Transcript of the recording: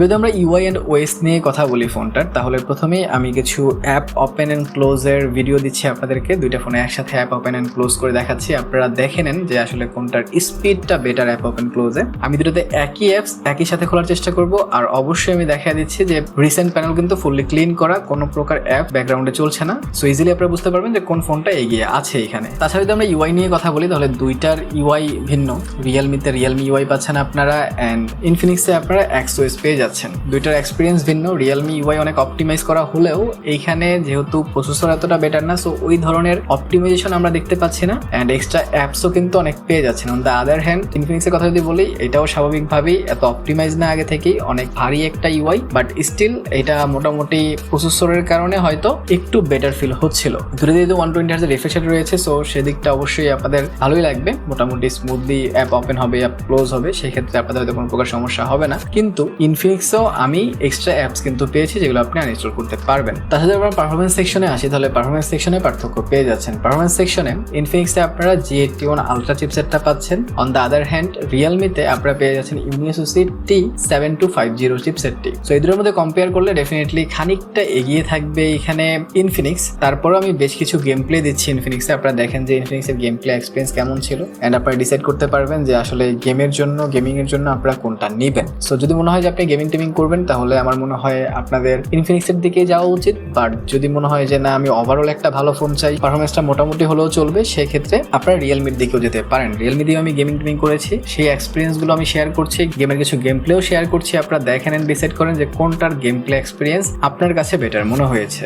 যদি আমরা UI and OS নিয়ে কথা বলি ফোনটার, তাহলে প্রথমেই আমি কিছু অ্যাপ ওপেন অ্যান্ড ক্লোজের ভিডিও দিচ্ছি আপনাদেরকে। দুইটা ফোনে একসাথে অ্যাপ ওপেন অ্যান্ড ক্লোজ করে দেখাচ্ছি, আপনারা দেখে নেন যে আসলে কোনটার স্পিডটা বেটার অ্যাপ ওপেন ক্লোজে। আমি দুটোতে একই অ্যাপস একই সাথে খোলার চেষ্টা করব, আর অবশ্যই আমি দেখা দিচ্ছি যে রিসেন্ট প্যানেল কিন্তু ফুললি ক্লিন করা, কোনো প্রকার অ্যাপ ব্যাকগ্রাউন্ডে চলছে না। সো ইজিলি আপনারা বুঝতে পারবেন যে কোন ফোনটা এগিয়ে আছে এখানে। তাছাড়া যদি আমরা ইউআই নিয়ে কথা বলি, তাহলে দুইটার ইউআই ভিন্ন। রিয়েলমিতে রিয়েলমি ইউআই পাচ্ছেন আপনারা, অ্যান্ড ইনফিনিক্সে আপনারা এক্সওএস পেয়ে যাচ্ছেন। দুইটার এক্সপিরিয়েন্স ভিন্ন। রিয়েলমি ইউআই অনেক অপটিমাইজ করা হলেও এইখানে যেহেতু প্রসেসর এতটা বেটার না, সো ওই ধরনের অপটিমাইজেশন আমরা দেখতে পাচ্ছি না, অ্যান্ড এক্সট্রা অ্যাপসও কিন্তু অনেক পেয়ে যাচ্ছেন। অন দ্য আদার হ্যান্ড ইনফিনিক্সের কথা যদি বলি, এটাও স্বাভাবিকভাবেই এত অপটিমাইজ না আগে থেকেই, অনেক ভারী একটা ইউআই, বাট স্টিল এটা মোটামুটি প্রসেসরের কারণে হয়তো একটু বেটার ফিল হচ্ছিল। দুটো যেহেতু 120 হার্জ রিফ্রেশ রেট রয়েছে, সো সেদিকটা অবশ্যই আপনাদের ভালোই লাগবে। মোটামুটি স্মুথলি অ্যাপ ওপেন হবে, অ্যাপ ক্লোজ হবে, সেই ক্ষেত্রে আপনাদের হয়তো কোনো প্রকার সমস্যা হবে না। কিন্তু ইনফিনিক্সেও আমি এক্সট্রা অ্যাপস কিন্তু পেয়েছি যেগুলো আপনি আনইনস্টল করতে পারবেন। তাছাড়া আমরা পারফরমেন্স সেকশনে আসি, তাহলে পারফরমেন্স সেকশনে পার্থক্য পেয়ে যাচ্ছেন। পারফরমেন্স সেকশনে ইনফিনিক্সে আপনারা G81 আলট্রা চিপসেটটা পাচ্ছেন। অন দ্য আদার হ্যান্ড রিয়েলমিতে আপনারা পেয়ে যাচ্ছেন ইউনিসোসি T7250 চিপসেটটি। সো এই দুটোর মধ্যে কম্পেয়ার করলে ডেফিনেটলি খানিকটা এগিয়ে থাকবে এখানে ইনফিনিক্স। তারপরও আমি বেশ কিছু গেম প্লে দিচ্ছি ইনফিনিক্সে, আপনারা দেখেন যে ইনফিনিক্সের গেম প্লে এক্সপিরিয়েন্স কেমন ছিল, অ্যান্ড আপনারা ডিসাইড করতে পারবেন যে আসলে গেমিং এর জন্য আপনারা কোনটা নেবেন। সো যদি মনে হয় যে আপনি গেমিং করবেন, তাহলে আমার মনে হয় আপনাদের ইনফিনিক্সের দিকে যাওয়া উচিত। বাট যদি মনে হয় যে না, আমি ওভারঅল একটা ভালো ফোন চাই, পারফরমেন্সটা মোটামুটি হলেও চলবে, সেক্ষেত্রে আপনারা রিয়েলমির দিকেও যেতে পারেন। রিয়েলমি দিয়ে আমি গেমিং করেছি, সেই এক্সপিরিয়েন্সগুলো আমি শেয়ার করছি, গেমের কিছু গেম প্লেও শেয়ার করছি। আপনারা দেখেন এন্ড ডিসাইড করেন যে কোনটার গেম প্লে এক্সপিরিয়েন্স আপনার কাছে বেটার মনে হয়েছে।